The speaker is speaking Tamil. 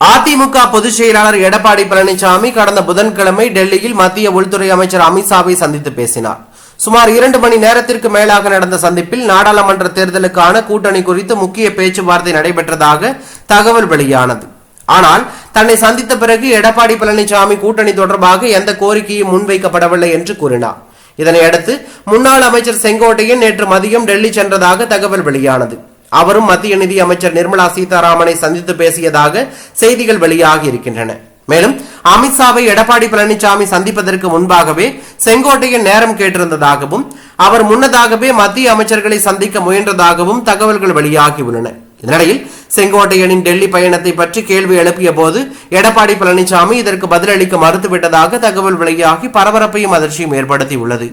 அதிமுக பொதுச் செயலாளர் எடப்பாடி பழனிசாமி கடந்த புதன்கிழமை டெல்லியில் மத்திய உள்துறை அமைச்சர் அமித்ஷாவை சந்தித்து பேசினார். சுமார் 2 மணி நேரத்திற்கு மேலாக நடந்த சந்திப்பில் நாடாளுமன்ற தேர்தலுக்கான கூட்டணி குறித்து முக்கிய பேச்சுவார்த்தை நடைபெற்றதாக தகவல் வெளியானது. ஆனால் தன்னை சந்தித்த பிறகு எடப்பாடி பழனிசாமி கூட்டணி தொடர்பாக எந்த கோரிக்கையும் முன்வைக்கப்படவில்லை என்று கூறினார். இதனையடுத்து முன்னாள் அமைச்சர் செங்கோட்டையன் நேற்று மதியம் டெல்லி சென்றதாக தகவல் வெளியானது. அவரும் மத்திய நிதி அமைச்சர் நிர்மலா சீதாராமனை சந்தித்து பேசியதாக செய்திகள் வெளியாகி இருக்கின்றன. மேலும் அமித்ஷாவை எடப்பாடி பழனிசாமி சந்திப்பதற்கு முன்பாகவே செங்கோட்டையன் நேரம் கேட்டிருந்ததாகவும் அவர் முன்னதாகவே மத்திய அமைச்சர்களை சந்திக்க முயன்றதாகவும் தகவல்கள் வெளியாகியுள்ளன. இதனிடையில் செங்கோட்டையனின் டெல்லி பயணத்தை பற்றி கேள்வி எழுப்பிய போது எடப்பாடி பழனிசாமி இதற்கு பதிலளிக்க மறுத்துவிட்டதாக தகவல் வெளியாகி பரபரப்பையும் அதிர்ச்சியும் ஏற்படுத்தியுள்ளது.